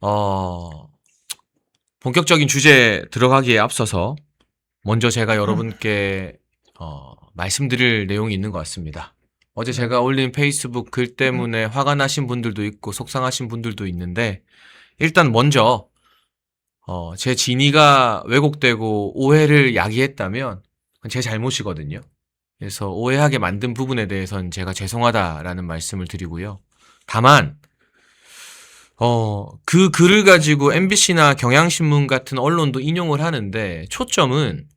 어, 본격적인 주제 들어가기에 앞서서 먼저 제가 여러분께 말씀드릴 내용이 있는 것 같습니다. 어제 네. 제가 올린 페이스북 글 때문에 화가 나신 분들도 있고 속상하신 분들도 있는데 일단 먼저 제 진위가 왜곡되고 오해를 야기했다면 그건 제 잘못이거든요. 그래서 오해하게 만든 부분에 대해서는 제가 죄송하다라는 말씀을 드리고요. 다만 그 글을 가지고 MBC나 경향신문 같은 언론도 인용을 하는데 초점은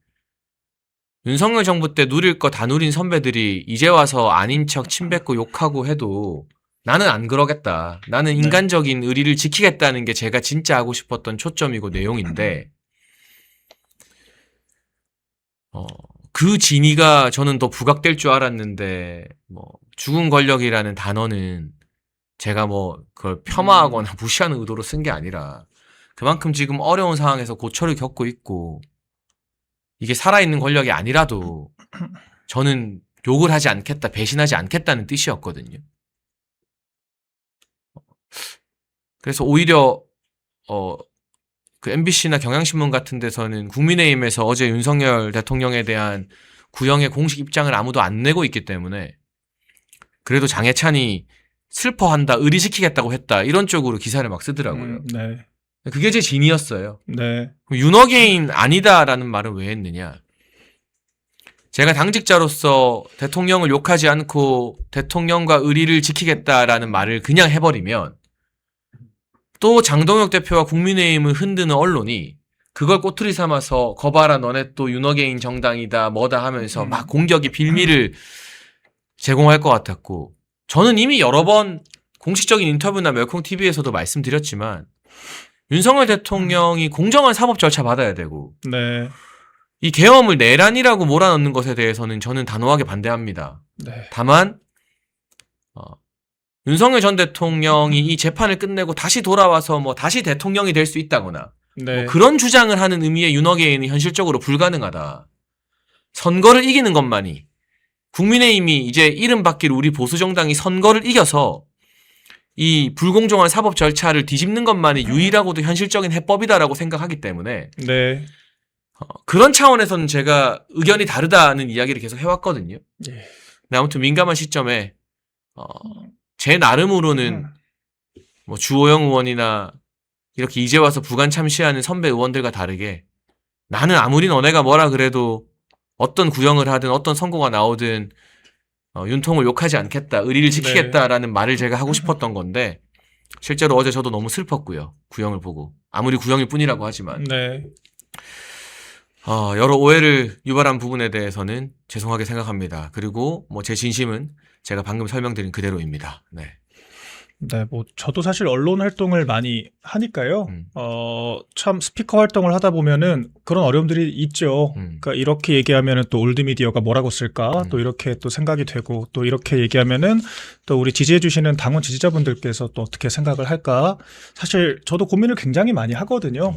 윤석열 정부 때 누릴 거 다 누린 선배들이 이제 와서 아닌 척 침뱉고 욕하고 해도 나는 안 그러겠다. 나는 네. 인간적인 의리를 지키겠다는 게 제가 진짜 하고 싶었던 초점이고 내용인데 그 진위가 저는 더 부각될 줄 알았는데 뭐 죽은 권력이라는 단어는 제가 뭐 그걸 폄하하거나 무시하는 의도로 쓴 게 아니라 그만큼 지금 어려운 상황에서 고초를 겪고 있고 이게 살아있는 권력이 아니라도 저는 욕을 하지 않겠다, 배신하지 않겠다는 뜻이었거든요. 그래서 오히려 그 MBC나 경향신문 같은 데서는 국민의힘에서 어제 윤석열 대통령에 대한 구형의 공식 입장을 아무도 안 내고 있기 때문에 그래도 장해찬이 슬퍼한다, 의리시키겠다고 했다 이런 쪽으로 기사를 막 쓰더라고요. 네. 그게 제 진이었어요. 네. 윤어게인 아니다라는 말을 왜 했느냐. 제가 당직자로서 대통령을 욕하지 않고 대통령과 의리를 지키겠다라는 말을 그냥 해버리면 또 장동혁 대표와 국민의힘을 흔드는 언론이 그걸 꼬투리 삼아서 거봐라 너네 또 윤어게인 정당이다 뭐다 하면서 막 공격의 빌미를 제공할 것 같았고 저는 이미 여러 번 공식적인 인터뷰나 멜콩TV에서도 말씀드렸지만 윤석열 대통령이 공정한 사법 절차 받아야 되고 네. 이 계엄을 내란이라고 몰아넣는 것에 대해서는 저는 단호하게 반대합니다. 네. 다만 윤석열 전 대통령이 이 재판을 끝내고 다시 돌아와서 뭐 다시 대통령이 될 수 있다거나 네. 뭐 그런 주장을 하는 의미의 윤어게인은 현실적으로 불가능하다. 선거를 이기는 것만이 국민의힘이 이제 이름 바뀔 우리 보수정당이 선거를 이겨서 이 불공정한 사법 절차를 뒤집는 것만이 유일하고도 현실적인 해법이다라고 생각하기 때문에 네. 그런 차원에서는 제가 의견이 다르다는 이야기를 계속 해왔거든요. 예. 근데 아무튼 민감한 시점에 제 나름으로는 뭐 주호영 의원이나 이렇게 이제 와서 부관 참시하는 선배 의원들과 다르게 나는 아무리 너네가 뭐라 그래도 어떤 구형을 하든 어떤 선고가 나오든 윤통을 욕하지 않겠다, 의리를 지키겠다라는 말을 제가 하고 싶었던 건데 실제로 어제 저도 너무 슬펐고요. 구형을 보고 아무리 구형일 뿐이라고 하지만 네. 여러 오해를 유발한 부분에 대해서는 죄송하게 생각합니다. 그리고 뭐 제 진심은 제가 방금 설명드린 그대로입니다. 네. 네, 뭐 저도 사실 언론 활동을 많이 하니까요. 음. 참 스피커 활동을 하다 보면은 그런 어려움들이 있죠. 그러니까 이렇게 얘기하면은 또 올드미디어가 뭐라고 쓸까? 또 이렇게 또 생각이 되고 또 이렇게 얘기하면은 또 우리 지지해 주시는 당원 지지자분들께서 또 어떻게 생각을 할까? 사실 저도 고민을 굉장히 많이 하거든요.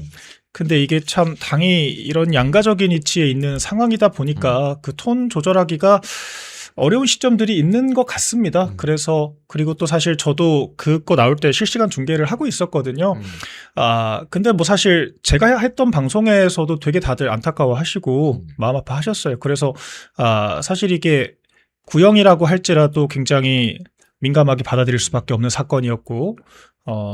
근데 이게 참 당이 이런 양가적인 위치에 있는 상황이다 보니까 그 톤 조절하기가 어려운 시점들이 있는 것 같습니다. 그래서 그리고 또 사실 저도 그거 나올 때 실시간 중계를 하고 있었거든요. 근데 뭐 사실 제가 했던 방송에서도 되게 다들 안타까워 하시고 마음 아파하셨어요. 그래서 사실 이게 구형이라고 할지라도 굉장히 민감하게 받아들일 수밖에 없는 사건이었고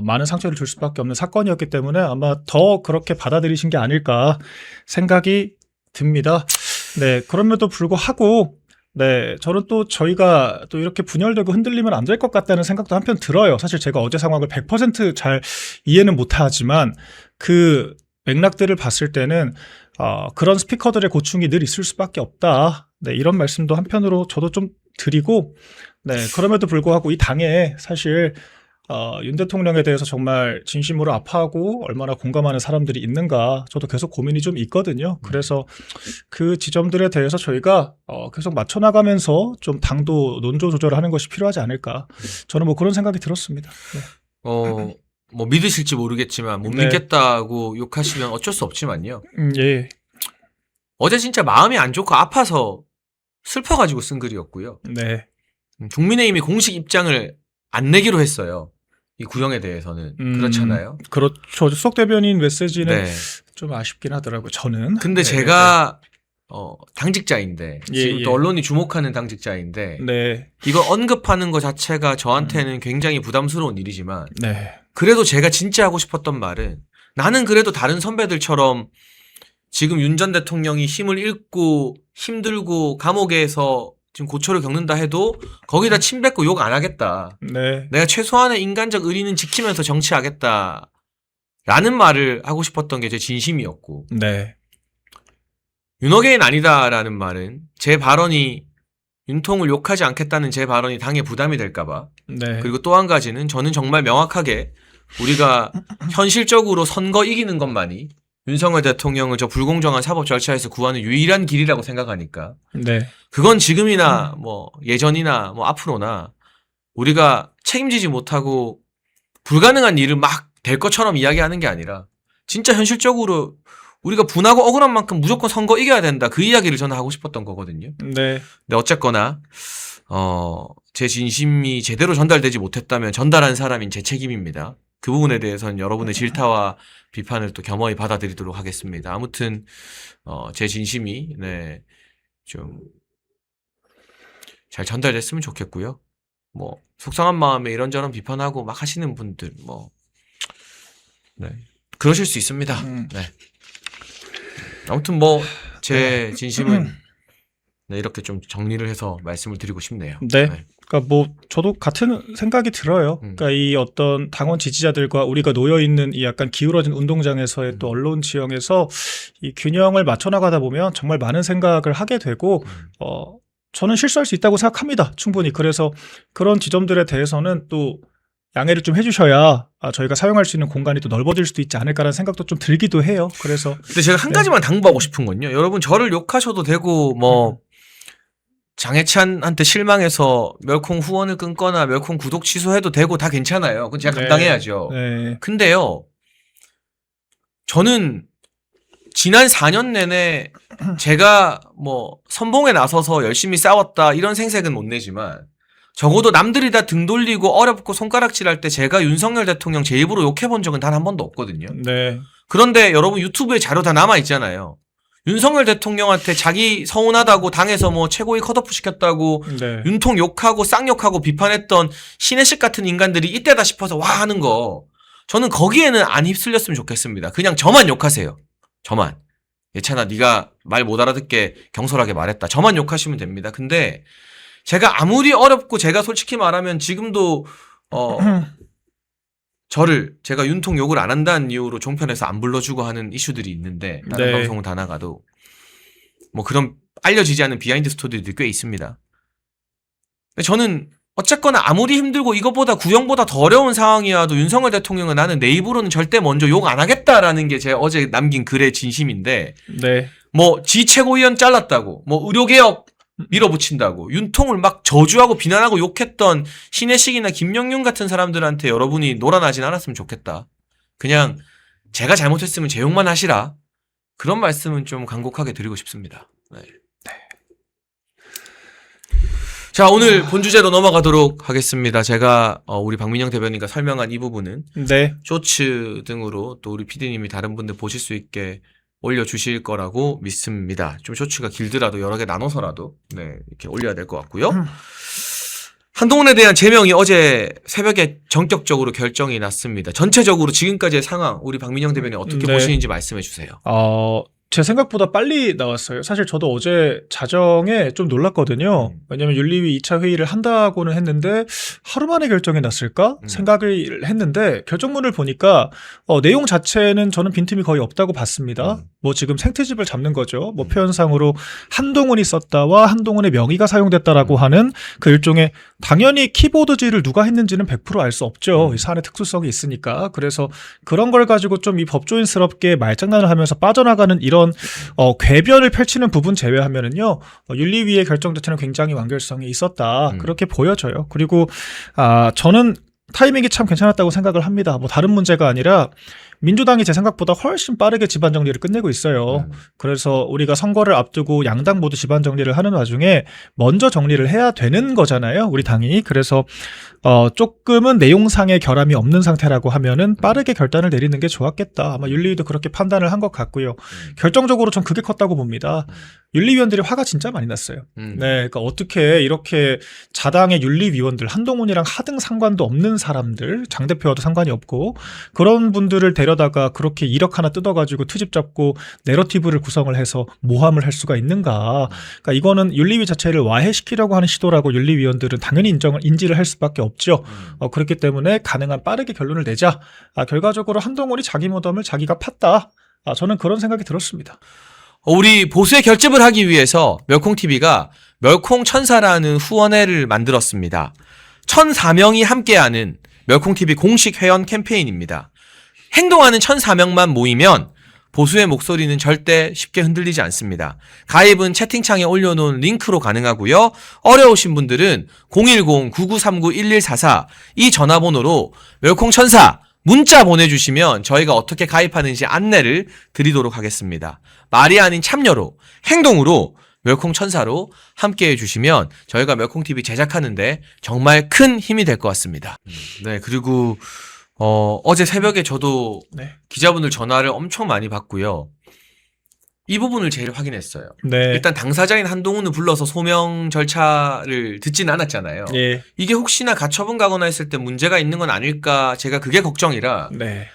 많은 상처를 줄 수밖에 없는 사건이었기 때문에 아마 더 그렇게 받아들이신 게 아닐까 생각이 듭니다. 네, 그럼에도 불구하고 네, 저는 또 저희가 또 이렇게 분열되고 흔들리면 안 될 것 같다는 생각도 한편 들어요. 사실 제가 어제 상황을 100% 잘 이해는 못하지만 그 맥락들을 봤을 때는 그런 스피커들의 고충이 늘 있을 수밖에 없다. 네, 이런 말씀도 한편으로 저도 좀 드리고, 네, 그럼에도 불구하고 이 당에 사실 윤 대통령에 대해서 정말 진심으로 아파하고 얼마나 공감하는 사람들이 있는가 저도 계속 고민이 좀 있거든요. 그래서 그 지점들에 대해서 저희가 계속 맞춰나가면서 좀 당도 논조 조절하는 것이 필요하지 않을까. 저는 뭐 그런 생각이 들었습니다. 네. 뭐 믿으실지 모르겠지만 못 네. 믿겠다고 욕하시면 어쩔 수 없지만요. 예. 어제 진짜 마음이 안 좋고 아파서 슬퍼가지고 쓴 글이었고요. 네. 국민의힘이 공식 입장을 안 내기로 했어요. 이 구형에 대해서는 그렇잖아요. 그렇죠. 수석 대변인 메시지는 네. 좀 아쉽긴 하더라고요. 저는. 근데 네, 제가 당직자인데 예, 지금 또 예. 언론이 주목하는 당직자인데 네. 이거 언급하는 것 자체가 저한테는 굉장히 부담스러운 일이지만 네. 그래도 제가 진짜 하고 싶었던 말은 나는 그래도 다른 선배들처럼 지금 윤 전 대통령이 힘을 잃고 힘들고 감옥에서 지금 고초를 겪는다 해도 거기다 침 뱉고 욕 안 하겠다. 네. 내가 최소한의 인간적 의리는 지키면서 정치하겠다. 라는 말을 하고 싶었던 게 제 진심이었고 네. 윤호개인 아니다라는 말은 제 발언이 윤통을 욕하지 않겠다는 제 발언이 당에 부담이 될까봐 네. 그리고 또 한 가지는 저는 정말 명확하게 우리가 현실적으로 선거 이기는 것만이 윤석열 대통령을 저 불공정한 사법 절차에서 구하는 유일한 길이라고 생각하니까 네. 그건 지금이나 뭐 예전이나 뭐 앞으로나 우리가 책임지지 못하고 불가능한 일을 막 될 것처럼 이야기하는 게 아니라 진짜 현실적으로 우리가 분하고 억울한 만큼 무조건 선거 이겨야 된다. 그 이야기를 저는 하고 싶었던 거거든요. 네. 근데 어쨌거나 제 진심이 제대로 전달되지 못했다면 전달한 사람인 제 책임입니다. 그 부분에 대해서는 여러분의 질타와 비판을 또 겸허히 받아들이도록 하겠습니다. 아무튼 제 진심이 좀 잘 전달됐으면 좋겠고요. 뭐 속상한 마음에 이런저런 비판하고 막 하시는 분들 그러실 수 있습니다. 네. 아무튼 뭐 제 진심은 이렇게 좀 정리를 해서 말씀을 드리고 싶네요. 네. 그러니까 뭐 저도 같은 생각이 들어요. 그러니까 이 어떤 당원 지지자들과 우리가 놓여 있는 이 약간 기울어진 운동장에서의 또 언론 지형에서 이 균형을 맞춰 나가다 보면 정말 많은 생각을 하게 되고 저는 실수할 수 있다고 생각합니다. 충분히. 그래서 그런 지점들에 대해서는 또 양해를 좀 해주셔야 저희가 사용할 수 있는 공간이 또 넓어질 수도 있지 않을까라는 생각도 좀 들기도 해요. 그래서 근데 제가 한 가지만 당부하고 싶은 건요. 여러분 저를 욕하셔도 되고 뭐 장해찬한테 실망해서 멸콩 후원을 끊거나 멸콩 구독 취소해도 되고 다 괜찮아요. 그건 제가 감당해야죠. 네. 근데요. 저는 지난 4년 내내 제가 뭐 선봉에 나서서 열심히 싸웠다 이런 생색은 못 내지만 적어도 남들이 다 등 돌리고 어렵고 손가락질할 때 제가 윤석열 대통령 제 입으로 욕해본 적은 단 한 번도 없거든요. 네. 그런데 여러분 유튜브에 자료 다 남아있잖아요. 윤석열 대통령한테 자기 서운하다고 당에서 뭐 최고위 컷오프 시켰다고 네. 윤통 욕하고 쌍욕하고 비판했던 신혜식 같은 인간들이 이때다 싶어서 와 하는 거 저는 거기에는 안 휩쓸렸으면 좋겠습니다. 그냥 저만 욕하세요. 저만. 예찬아 네가 말 못 알아듣게 경솔하게 말했다. 저만 욕하시면 됩니다. 근데 제가 아무리 어렵고 제가 솔직히 말하면 지금도 제가 윤통 욕을 안 한다는 이유로 종편에서 안 불러주고 하는 이슈들이 있는데 다른 네. 방송은 다 나가도 뭐 그런 알려지지 않은 비하인드 스토리들이 꽤 있습니다. 근데 저는 어쨌거나 아무리 힘들고 이것보다 구형보다 더 어려운 상황이어도 윤석열 대통령은 나는 내 입으로는 절대 먼저 욕 안 하겠다라는 게 제 어제 남긴 글의 진심인데 네. 뭐 지 최고위원 잘랐다고 뭐 의료개혁 밀어붙인다고 윤통을 막 저주하고 비난하고 욕했던 신혜식이나 김영윤 같은 사람들한테 여러분이 놀아나진 않았으면 좋겠다. 그냥 제가 잘못했으면 제 욕만 하시라. 그런 말씀은 좀 간곡하게 드리고 싶습니다. 네. 자, 오늘 본 주제로 넘어가도록 하겠습니다. 제가 우리 박민영 대변인과 설명한 이 부분은 네. 쇼츠 등으로 또 우리 PD님이 다른 분들 보실 수 있게 올려주실 거라고 믿습니다. 좀 쇼츠가 길더라도 여러 개 나눠서라도 이렇게 올려야 될 것 같고요. 한동훈에 대한 제명이 어제 새벽에 전격적으로 결정이 났습니다. 전체적으로 지금까지의 상황 우리 박민영 대변인 어떻게 보시는지 말씀해 주세요. 제 생각보다 빨리 나왔어요. 사실 저도 어제 자정에 좀 놀랐거든요. 왜냐하면 윤리위 2차 회의를 한다고는 했는데 하루 만에 결정이 났을까 생각을 했는데 결정문을 보니까 내용 자체는 저는 빈틈이 거의 없다고 봤습니다. 뭐 지금 생트집을 잡는 거죠. 뭐 표현상으로 한동훈이 썼다와 한동훈의 명의가 사용됐다라고 하는 그 일종의 당연히 키보드질을 누가 했는지는 100% 알 수 없죠. 이 사안의 특수성이 있으니까. 그래서 그런 걸 가지고 좀 이 법조인스럽게 말장난을 하면서 빠져나가는 이런 궤변을 펼치는 부분 제외하면은요, 윤리위의 결정 자체는 굉장히 완결성이 있었다. 그렇게 보여져요. 그리고 저는 타이밍이 참 괜찮았다고 생각을 합니다. 뭐 다른 문제가 아니라 민주당이 제 생각보다 훨씬 빠르게 집안 정리를 끝내고 있어요. 그래서 우리가 선거를 앞두고 양당 모두 집안 정리를 하는 와중에 먼저 정리를 해야 되는 거잖아요. 우리 당이. 그래서 조금은 내용상의 결함이 없는 상태라고 하면은 빠르게 결단을 내리는 게 좋았겠다. 아마 윤리위도 그렇게 판단을 한 것 같고요. 결정적으로 전 그게 컸다고 봅니다. 윤리위원들이 화가 진짜 많이 났어요. 네, 그러니까 어떻게 이렇게 자당의 윤리위원들, 한동훈이랑 하등 상관도 없는 사람들, 장 대표와도 상관이 없고 그런 분들을 데려다가 그렇게 이력 하나 뜯어가지고 트집 잡고 내러티브를 구성을 해서 모함을 할 수가 있는가? 그러니까 이거는 윤리위 자체를 와해시키려고 하는 시도라고 윤리위원들은 당연히 인지를 할 수밖에 없죠. 그렇기 때문에 가능한 빠르게 결론을 내자. 결과적으로 한동훈이 자기 무덤을 자기가 팠다. 저는 그런 생각이 들었습니다. 우리 보수의 결집을 하기 위해서 멸콩TV가 멸콩천사라는 후원회를 만들었습니다. 1,004명이 함께하는 멸콩TV 공식 회원 캠페인입니다. 행동하는 1,004명만 모이면 보수의 목소리는 절대 쉽게 흔들리지 않습니다. 가입은 채팅창에 올려놓은 링크로 가능하고요. 어려우신 분들은 010-9939-1144 이 전화번호로 멸콩천사 문자 보내주시면 저희가 어떻게 가입하는지 안내를 드리도록 하겠습니다. 말이 아닌 참여로, 행동으로 멸콩천사로 함께해 주시면 저희가 멸콩TV 제작하는데 정말 큰 힘이 될 것 같습니다. 네, 그리고 어제 새벽에 저도 기자분들 전화를 엄청 많이 받고요. 이 부분을 제일 확인했어요. 네. 일단 당사자인 한동훈을 불러서 소명 절차를 듣지는 않았잖아요. 예. 이게 혹시나 가처분 가거나 했을 때 문제가 있는 건 아닐까 제가 그게 걱정이라 네.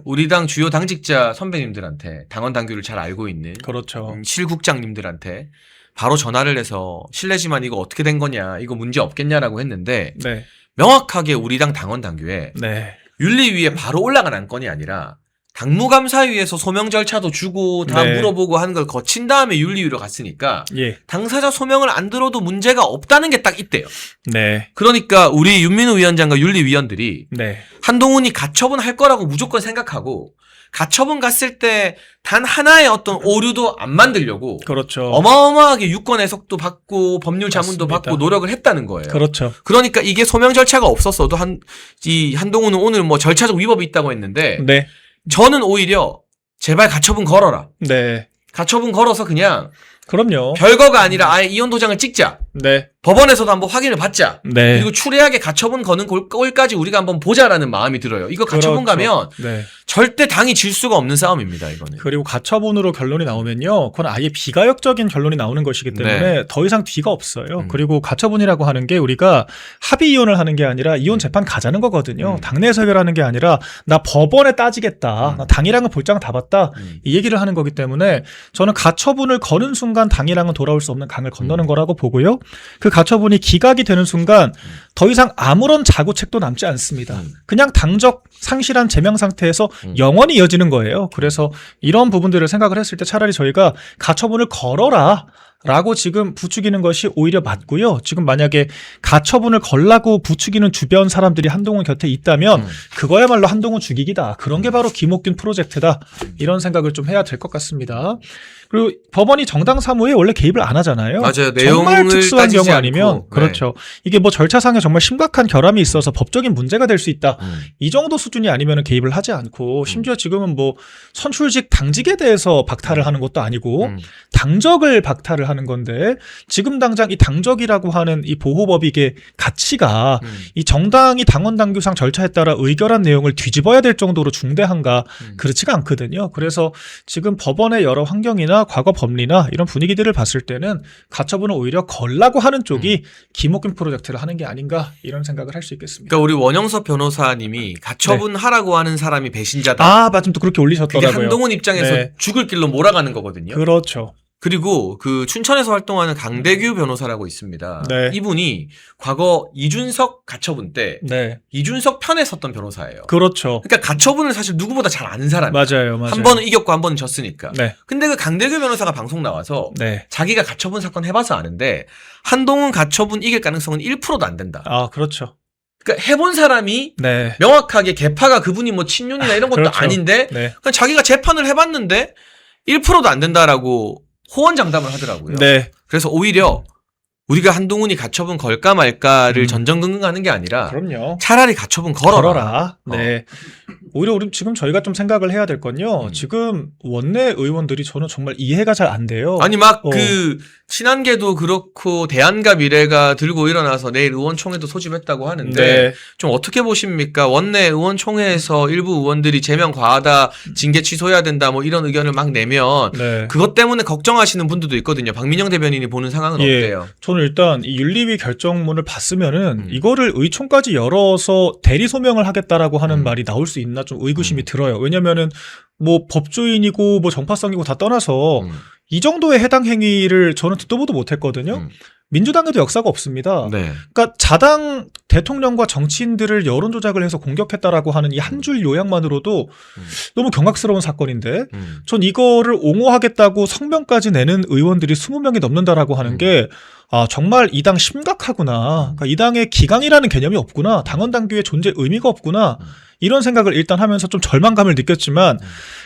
우리 당 주요 당직자 선배님들한테 당원 당규를 잘 알고 있는 그렇죠. 실국장님들한테 바로 전화를 해서 실례지만 이거 어떻게 된 거냐, 이거 문제 없겠냐라고 했는데 네. 명확하게 우리 당 당원 당규에 네. 윤리위에 바로 올라간 안건이 아니라 당무감사위에서 소명 절차도 주고 다 네. 물어보고 하는 걸 거친 다음에 윤리위로 갔으니까 예. 당사자 소명을 안 들어도 문제가 없다는 게 딱 있대요. 네. 그러니까 우리 윤민우 위원장과 윤리위원들이 네. 한동훈이 가처분 할 거라고 무조건 생각하고 가처분 갔을 때 단 하나의 어떤 오류도 안 만들려고 그렇죠. 어마어마하게 유권 해석도 받고 법률 자문도 맞습니다. 받고 노력을 했다는 거예요. 그렇죠. 그러니까 이게 소명 절차가 없었어도 한동훈은 오늘 뭐 절차적 위법이 있다고 했는데 네. 저는 오히려 제발 가처분 걸어라. 네. 가처분 걸어서 그냥 그럼요. 별거가 아니라 아예 이혼 도장을 찍자. 네. 법원에서도 한번 확인을 받자. 네. 그리고 추리하게 가처분 거는 꼴까지 우리가 한번 보자라는 마음이 들어요. 이거 가처분 그렇죠. 가면 네. 절대 당이 질 수가 없는 싸움입니다. 이거는. 그리고 가처분으로 결론이 나오면요, 그건 아예 비가역적인 결론이 나오는 것이기 때문에 네. 더 이상 뒤가 없어요. 그리고 가처분이라고 하는 게 우리가 합의 이혼을 하는 게 아니라 이혼 재판 가자는 거거든요. 당내에서 해결하는 게 아니라 나 법원에 따지겠다. 나 당이랑은 볼장 다 봤다. 이 얘기를 하는 거기 때문에 저는 가처분을 거는 순간 당이랑은 돌아올 수 없는 강을 건너는 거라고 보고요. 그 가처분이 기각이 되는 순간 더 이상 아무런 자고책도 남지 않습니다. 그냥 당적 상실한 제명 상태에서 영원히 이어지는 거예요. 그래서 이런 부분들을 생각을 했을 때 차라리 저희가 가처분을 걸어라 라고 지금 부추기는 것이 오히려 맞고요. 지금 만약에 가처분을 걸라고 부추기는 주변 사람들이 한동훈 곁에 있다면 그거야말로 한동훈 죽이기다. 그런 게 바로 김옥균 프로젝트다. 이런 생각을 좀 해야 될 것 같습니다. 그리고 법원이 정당 사무에 원래 개입을 안 하잖아요. 맞아요. 정말 내용을 특수한 따지지 경우 아니면 않고. 그렇죠. 이게 뭐 절차상에 정말 심각한 결함이 있어서 법적인 문제가 될 수 있다. 이 정도 수준이 아니면 개입을 하지 않고 심지어 지금은 뭐 선출직 당직에 대해서 박탈을 하는 것도 아니고 당적을 박탈을 하는 건데 지금 당장 이 당적이라고 하는 이 보호법익의 가치가 이 정당이 당원 당규상 절차에 따라 의결한 내용을 뒤집어야 될 정도로 중대한가 그렇지가 않거든요. 그래서 지금 법원의 여러 환경이나 과거 법리나 이런 분위기들을 봤을 때는 가처분을 오히려 걸라고 하는 쪽이 김옥균 프로젝트를 하는 게 아닌가 이런 생각을 할 수 있겠습니다. 그러니까 우리 원영섭 변호사님이 가처분하라고 하는 사람이 배신자다. 아, 맞좀 또 그렇게 그게 올리셨더라고요. 한동훈 입장에서 네. 죽을 길로 몰아가는 거거든요. 그렇죠. 그리고 그 춘천에서 활동하는 강대규 변호사라고 있습니다. 네. 이분이 과거 이준석 가처분 때 네. 이준석 편에 섰던 변호사예요. 그렇죠. 그러니까 가처분을 사실 누구보다 잘 아는 사람이에요. 맞아요. 한 번은 이겼고 한 번은 졌으니까. 네. 근데 그 강대규 변호사가 방송 나와서 네. 자기가 가처분 사건 해봐서 아는데 한동훈 가처분 이길 가능성은 1%도 안 된다. 아, 그렇죠. 그러니까 해본 사람이 네. 명확하게 개파가 그분이 뭐 친윤이나 이런 것도 그렇죠. 아닌데 네. 그냥 자기가 재판을 해봤는데 1%도 안 된다라고 호언장담을 하더라고요. 네. 그래서 오히려 우리가 한동훈이 가처분 걸까 말까를 전전긍긍하는 게 아니라 그럼요. 차라리 가처분 걸어라. 네. 오히려 우리 지금 저희가 좀 생각을 해야 될 건요. 지금 원내 의원들이 저는 정말 이해가 잘 안 돼요. 아니 막 그 친한계도 그렇고 대안과 미래가 들고 일어나서 내일 의원총회도 소집했다고 하는데 네. 좀 어떻게 보십니까? 원내 의원총회에서 일부 의원들이 제명 과하다, 징계 취소해야 된다 뭐 이런 의견을 막 내면 네. 그것 때문에 걱정하시는 분들도 있거든요. 박민영 대변인이 보는 상황은 예. 어때요? 저는 일단 이 윤리위 결정문을 봤으면은 이거를 의총까지 열어서 대리 소명을 하겠다라고 하는 말이 나올 수 있나 좀 의구심이 들어요. 왜냐면은 뭐 법조인이고 뭐 정파성이고 다 떠나서 이 정도의 해당 행위를 저는 듣도 보도 못했거든요. 민주당에도 역사가 없습니다. 네. 그러니까 자당 대통령과 정치인들을 여론 조작을 해서 공격했다라고 하는 이 한 줄 요약만으로도 너무 경악스러운 사건인데 전 이거를 옹호하겠다고 성명까지 내는 의원들이 20명이 넘는다라고 하는 게 정말 이 당 심각하구나. 그러니까 이 당의 기강이라는 개념이 없구나. 당원 당규의 존재 의미가 없구나. 이런 생각을 일단 하면서 좀 절망감을 느꼈지만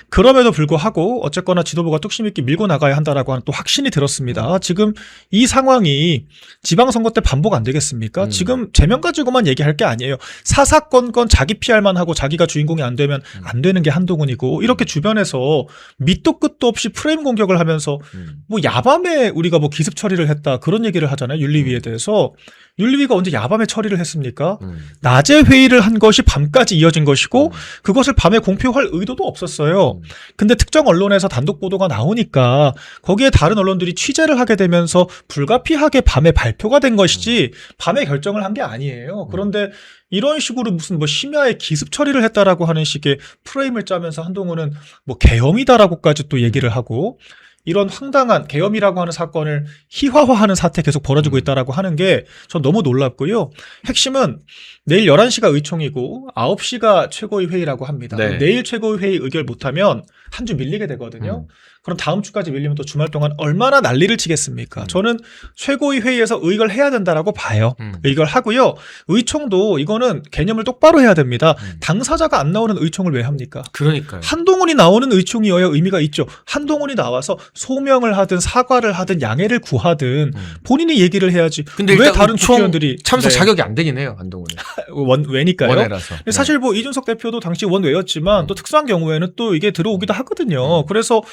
그럼에도 불구하고 어쨌거나 지도부가 뚝심 있게 밀고 나가야 한다라고 하는 또 확신이 들었습니다. 지금 이 상황이 지방선거 때 반복 안 되겠습니까? 지금 제명 가지고만 얘기할 게 아니에요. 사사건건 자기 PR만 하고 자기가 주인공이 안 되면 안 되는 게 한동훈이고 이렇게 주변에서 밑도 끝도 없이 프레임 공격을 하면서 뭐 야밤에 우리가 뭐 기습 처리를 했다 그런 얘기를 하잖아요. 윤리위에 대해서. 윤리위가 언제 야밤에 처리를 했습니까? 낮에 회의를 한 것이 밤까지 이어진 것이고 그것을 밤에 공표할 의도도 없었어요. 근데 특정 언론에서 단독 보도가 나오니까 거기에 다른 언론들이 취재를 하게 되면서 불가피하게 밤에 발표가 된 것이지 밤에 결정을 한 게 아니에요. 그런데 이런 식으로 무슨 뭐 심야에 기습 처리를 했다라고 하는 식의 프레임을 짜면서 한동훈은 뭐 계엄이다라고까지 또 얘기를 하고 이런 황당한 계엄이라고 하는 사건을 희화화하는 사태 계속 벌어지고 있다라고 하는 게 전 너무 놀랍고요. 핵심은 내일 11시가 의총이고 9시가 최고위 회의라고 합니다. 네. 내일 최고위 회의 의결 못하면 한 주 밀리게 되거든요. 그럼 다음 주까지 밀리면 또 주말 동안 얼마나 난리를 치겠습니까? 저는 최고위 회의에서 의결해야 된다라고 봐요. 의결하고요. 의총도 이거는 개념을 똑바로 해야 됩니다. 당사자가 안 나오는 의총을 왜 합니까? 그러니까요. 한동훈이 나오는 의총이어야 의미가 있죠. 한동훈이 나와서 소명을 하든 사과를 하든 양해를 구하든 본인이 얘기를 해야지. 근데 왜 일단 다른 의총 국회의원들이 참석 네. 자격이 안 되긴 해요, 한동훈은. 원외니까요. 원외라서. 근데 사실 뭐 이준석 대표도 당시 원외였지만 또 특수한 경우에는 또 이게 들어오기도 하거든요. 그래서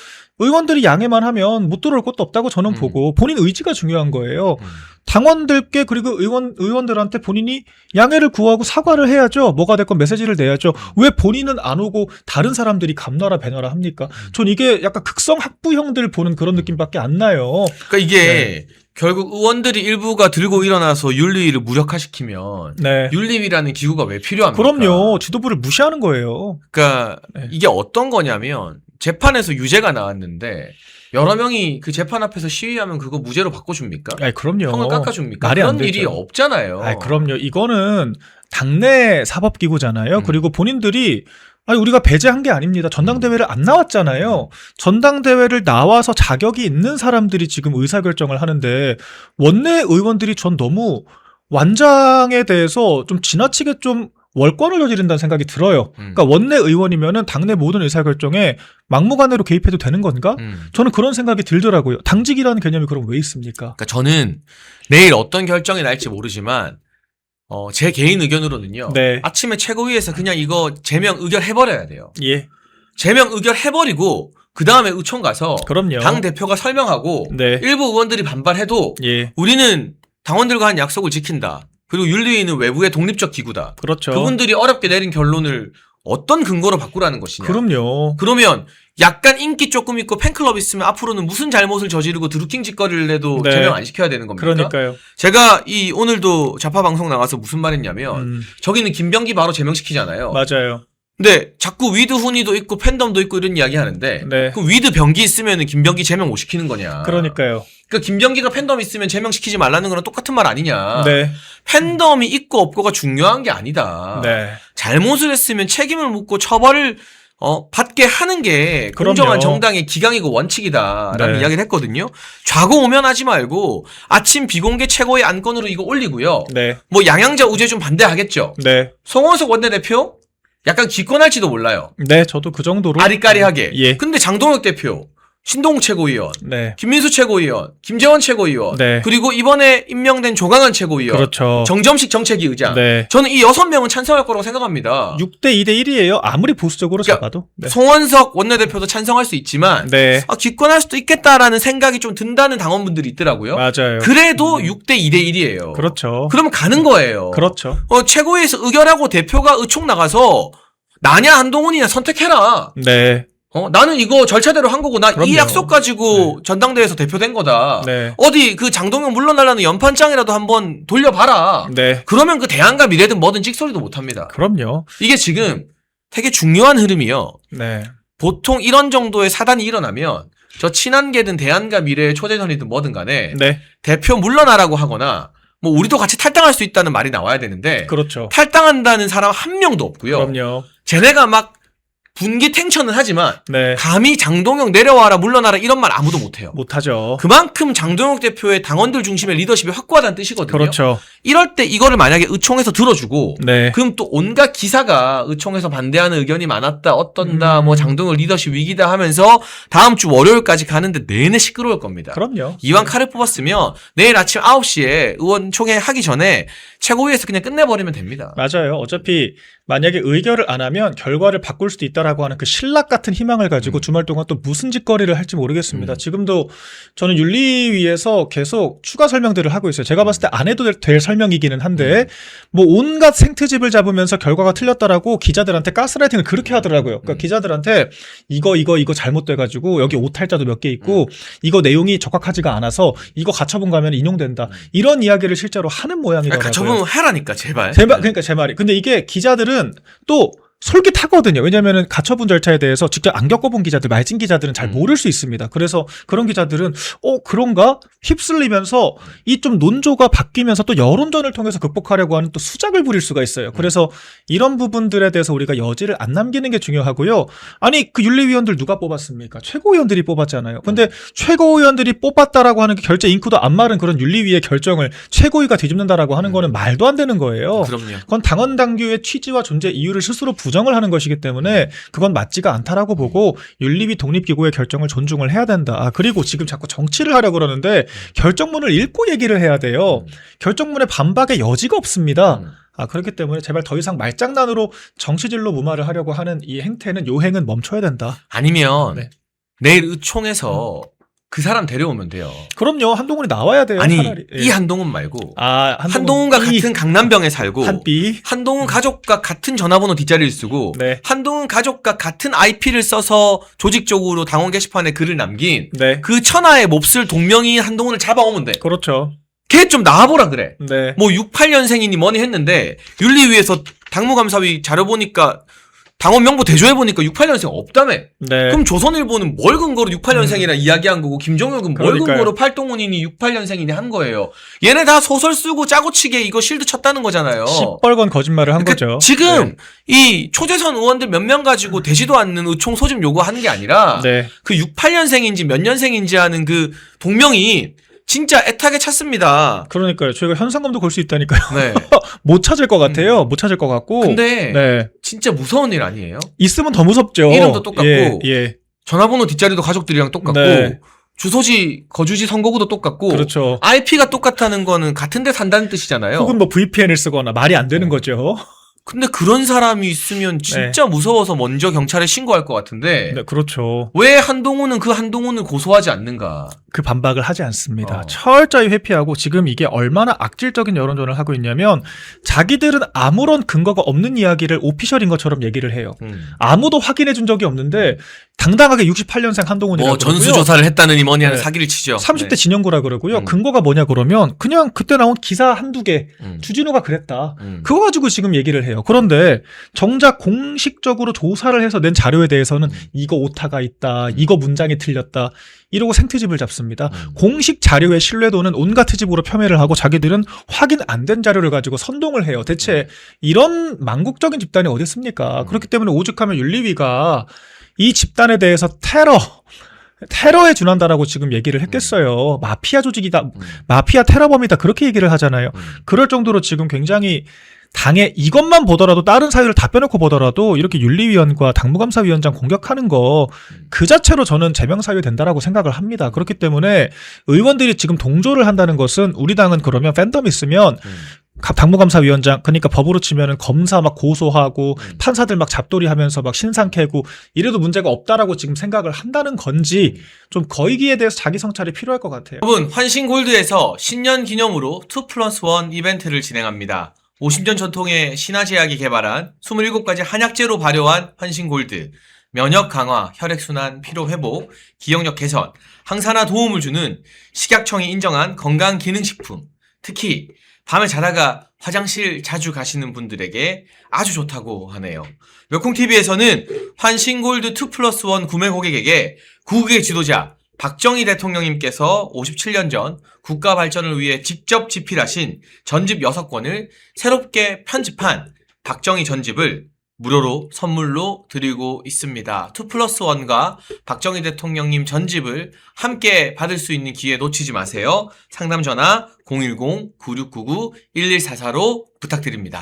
의원들이 양해만 하면 못 들어올 것도 없다고 저는 보고 본인 의지가 중요한 거예요. 당원들께 그리고 의원들한테 본인이 양해를 구하고 사과를 해야죠. 뭐가 됐건 메시지를 내야죠. 왜 본인은 안 오고 다른 사람들이 감나라 배나라 합니까? 전 이게 약간 극성 학부형들 보는 그런 느낌밖에 안 나요. 그러니까 이게 결국 의원들이 일부가 들고 일어나서 윤리위를 무력화시키면 네. 윤리위라는 기구가 왜 필요합니까? 그럼요. 지도부를 무시하는 거예요. 그러니까 네. 이게 어떤 거냐면 재판에서 유죄가 나왔는데 여러 명이 그 재판 앞에서 시위하면 그거 무죄로 바꿔줍니까? 아이, 그럼요. 형을 깎아줍니까? 말이 안 그런 일이 되죠. 없잖아요. 아이, 그럼요. 이거는 당내 사법기구잖아요. 그리고 본인들이 우리가 배제한 게 아닙니다. 전당대회를 안 나왔잖아요. 전당대회를 나와서 자격이 있는 사람들이 지금 의사결정을 하는데 원내 의원들이 전 너무 완장에 대해서 좀 지나치게 좀 월권을 저지른다는 생각이 들어요. 그러니까 원내 의원이면은 당내 모든 의사결정에 막무가내로 개입해도 되는 건가? 저는 그런 생각이 들더라고요. 당직이라는 개념이 그럼 왜 있습니까? 그러니까 저는 내일 어떤 결정이 날지 모르지만 제 개인 의견으로는요. 네. 아침에 최고위에서 그냥 이거 제명 의결해버려야 돼요. 예. 제명 의결해버리고 그 다음에 의총 가서 그럼요. 당 대표가 설명하고 네. 일부 의원들이 반발해도 예. 우리는 당원들과 한 약속을 지킨다. 그리고 윤리위는 외부의 독립적 기구다. 그렇죠. 그분들이 어렵게 내린 결론을 어떤 근거로 바꾸라는 것이냐. 그럼요. 그러면 약간 인기 조금 있고 팬클럽 있으면 앞으로는 무슨 잘못을 저지르고 드루킹 짓거리를 해도 네. 제명 안 시켜야 되는 겁니까? 그러니까요. 제가 오늘도 좌파 방송 나가서 무슨 말 했냐면 저기는 김병기 바로 제명시키잖아요. 맞아요. 근데 자꾸 위드 훈이도 있고 팬덤도 있고 이런 이야기 하는데 네. 그 위드 병기 있으면 김병기 제명 못 시키는 거냐. 그러니까요. 그러니까 김병기가 팬덤 있으면 제명시키지 말라는 거랑 똑같은 말 아니냐. 네. 팬덤이 있고 없고가 중요한 게 아니다. 네. 잘못을 했으면 책임을 묻고 처벌을 받게 하는 게 그럼요. 공정한 정당의 기강이고 원칙이다라는 네. 이야기를 했거든요. 좌고우면하지 말고 아침 비공개 최고의 안건으로 이거 올리고요. 네. 뭐 양양자 우제 좀 반대하겠죠. 네. 송원석 원내대표 약간 기권할지도 몰라요. 네, 저도 그 정도로. 아리까리하게. 예. 근데 장동혁 대표 신동욱 최고위원, 네. 김민수 최고위원, 김재원 최고위원, 네. 그리고 이번에 임명된 조강한 최고위원, 그렇죠. 정점식 정책위 의장. 네. 저는 이 6명은 찬성할 거라고 생각합니다. 6대 2대 1이에요. 아무리 보수적으로 그러니까 잡아도. 네. 송원석 원내대표도 찬성할 수 있지만 네. 기권할 수도 있겠다라는 생각이 좀 든다는 당원분들이 있더라고요. 맞아요. 그래도 6대 2대 1이에요. 그렇죠. 그러면 가는 거예요. 그렇죠. 최고위에서 의결하고 대표가 의총 나가서 나냐 한동훈이냐 선택해라. 네. 나는 이거 절차대로 한 거고 나 그럼요. 이 약속 가지고 전당대회에서 대표된 거다. 네. 어디 그 장동영 물러나려는 연판장이라도 한번 돌려봐라. 네. 그러면 그 대안과 미래든 뭐든 찍소리도 못합니다. 그럼요. 이게 지금 되게 중요한 흐름이요. 네. 보통 이런 정도의 사단이 일어나면 저 친한계든 대안과 미래의 초대선이든 뭐든 간에 네. 대표 물러나라고 하거나 뭐 우리도 같이 탈당할 수 있다는 말이 나와야 되는데 그렇죠. 탈당한다는 사람 한 명도 없고요. 그럼요. 쟤네가 막 분기 탱천은 하지만 네. 감히 장동영 내려와라 물러나라 이런 말 아무도 못해요. 못하죠. 그만큼 장동영 대표의 당원들 중심의 리더십이 확고하다는 뜻이거든요. 그렇죠. 이럴 때 이거를 만약에 의총에서 들어주고 네. 그럼 또 온갖 기사가 의총에서 반대하는 의견이 많았다 어떤다 뭐 장동영 리더십 위기다 하면서 다음 주 월요일까지 가는데 내내 시끄러울 겁니다. 그럼요. 이왕 칼을 뽑았으면 내일 아침 9시에 의원총회 하기 전에 최고위에서 그냥 끝내버리면 됩니다. 맞아요. 어차피 만약에 의결을 안 하면 결과를 바꿀 수도 있다라고 하는 그 신락 같은 희망을 가지고 주말 동안 또 무슨 짓거리를 할지 모르겠습니다. 지금도 저는 윤리위에서 계속 추가 설명들을 하고 있어요. 제가 봤을 때 안 해도 될 설명이기는 한데 뭐 온갖 생트집을 잡으면서 결과가 틀렸다라고 기자들한테 가스라이팅을 그렇게 하더라고요. 그러니까 기자들한테 이거 잘못돼가지고 여기 오탈자도 몇 개 있고 이거 내용이 적확하지가 않아서 이거 가처분 가면 인용된다. 이런 이야기를 실제로 하는 모양이더라고요. 가처분 해라니까 제발. 그러니까 제 말이. 근데 이게 기자들은 또 솔깃하거든요. 왜냐면은 가처분 절차에 대해서 직접 안 겪어본 기자들, 말진 기자들은 잘 모를 수 있습니다. 그래서 그런 기자들은 그런가? 휩쓸리면서 이 좀 논조가 바뀌면서 또 여론전을 통해서 극복하려고 하는 또 수작을 부릴 수가 있어요. 그래서 이런 부분들에 대해서 우리가 여지를 안 남기는 게 중요하고요. 아니 그 윤리위원들 누가 뽑았습니까? 최고위원들이 뽑았잖아요. 근데 최고위원들이 뽑았다라고 하는 게 결재 잉크도 안 마른 그런 윤리위의 결정을 최고위가 뒤집는다라고 하는 거는 말도 안 되는 거예요. 그럼요. 그건 당원 당규의 취지와 존재 이유를 스스로 부정을 하는 것이기 때문에 그건 맞지가 않다라고 보고 윤리위 독립기구의 결정을 존중을 해야 된다. 그리고 지금 자꾸 정치를 하려고 그러는데 결정문을 읽고 얘기를 해야 돼요. 결정문에 반박의 여지가 없습니다. 그렇기 때문에 제발 더 이상 말장난으로 정치질로 무마를 하려고 하는 이 행태는 요행은 멈춰야 된다. 아니면 네. 내일 의총에서 그 사람 데려오면 돼요. 그럼요. 한동훈이 나와야 돼요. 아니 차라리. 이 한동훈 말고 한동훈과 같은 강남병에 살고 한비 한동훈 가족과 같은 전화번호 뒷자리를 쓰고 네. 한동훈 가족과 같은 IP를 써서 조직적으로 당원 게시판에 글을 남긴 네. 그 천하의 몹쓸 동명이인 한동훈을 잡아오면 돼. 그렇죠. 걔 좀 나와보라 그래. 네. 뭐 68년생이니 뭐니 했는데 윤리위에서 당무감사위 자료 보니까 당원 명부 대조해보니까 68년생 없다며. 네. 그럼 조선일보는 뭘 근거로 68년생이라 이야기한 거고 김정혁은 뭘 그러니까요. 근거로 팔동훈이니 68년생이니 한 거예요. 얘네 다 소설 쓰고 짜고치게 이거 실드 쳤다는 거잖아요. 시뻘건 거짓말을 한 그러니까 거죠. 지금 이 초재선 의원들 몇 명 가지고 되지도 않는 의총 소집 요구하는 게 아니라 네. 그 68년생인지 몇 년생인지 하는 그 동명이 진짜 애타게 찾습니다. 그러니까요. 저희가 현상금도 걸 수 있다니까요. 네. 못 찾을 것 같아요. 못 찾을 것 같고. 근데 네. 진짜 무서운 일 아니에요? 있으면 더 무섭죠. 이름도 똑같고. 예. 전화번호 뒷자리도 가족들이랑 똑같고 네. 주소지 거주지 선거구도 똑같고 그렇죠. IP가 똑같다는 거는 같은 데 산다는 뜻이잖아요. 혹은 뭐 VPN을 쓰거나 말이 안 되는 거죠. 근데 그런 사람이 있으면 진짜 무서워서 먼저 경찰에 신고할 것 같은데 네, 그렇죠. 왜 한동훈은 그 한동훈을 고소하지 않는가? 그 반박을 하지 않습니다. 철저히 회피하고 지금 이게 얼마나 악질적인 여론전을 하고 있냐면 자기들은 아무런 근거가 없는 이야기를 오피셜인 것처럼 얘기를 해요. 아무도 확인해 준 적이 없는데 당당하게 68년생 한동훈이라고 뭐 전수조사를 했다느니 뭐니 하는 네. 사기를 치죠. 30대 네. 진영구라 그러고요. 근거가 뭐냐 그러면 그냥 그때 나온 기사 한두 개 음. 주진우가 그랬다. 음. 그거 가지고 지금 얘기를 해요. 그런데 정작 공식적으로 조사를 해서 낸 자료에 대해서는 이거 오타가 있다. 이거 문장이 틀렸다. 이러고 생트집을 잡습니다. 공식 자료의 신뢰도는 온갖 트집으로 폄훼를 하고 자기들은 확인 안 된 자료를 가지고 선동을 해요. 대체 이런 망국적인 집단이 어디 있습니까? 그렇기 때문에 오죽하면 윤리위가 이 집단에 대해서 테러에 준한다라고 지금 얘기를 했겠어요. 마피아 조직이다. 마피아 테러범이다. 그렇게 얘기를 하잖아요. 그럴 정도로 지금 굉장히 당에 이것만 보더라도 다른 사유를 다 빼놓고 보더라도 이렇게 윤리위원과 당무감사위원장 공격하는 거 그 자체로 저는 제명사유 된다라고 생각을 합니다. 그렇기 때문에 의원들이 지금 동조를 한다는 것은 우리 당은 그러면 팬덤 있으면 당무감사위원장 그러니까 법으로 치면은 검사 막 고소하고 판사들 막 잡돌이하면서 막 신상 캐고 이래도 문제가 없다라고 지금 생각을 한다는 건지 좀 거기에 대해서 자기 성찰이 필요할 것 같아요. 여러분, 환신골드에서 신년 기념으로 2+1 이벤트를 진행합니다. 50년 전통의 신화제약이 개발한 27가지 한약재로 발효한 환신골드, 면역 강화, 혈액순환, 피로회복, 기억력 개선, 항산화 도움을 주는 식약청이 인정한 건강기능식품, 특히 밤에 자다가 화장실 자주 가시는 분들에게 아주 좋다고 하네요. 몇콩TV에서는 환신골드 2+1 구매 고객에게 구국의 지도자 박정희 대통령님께서 57년 전 국가 발전을 위해 직접 집필하신 전집 6권을 새롭게 편집한 박정희 전집을 무료로 선물로 드리고 있습니다. 2+1과 박정희 대통령님 전집을 함께 받을 수 있는 기회 놓치지 마세요. 상담 전화 010-9699-1144로 부탁드립니다.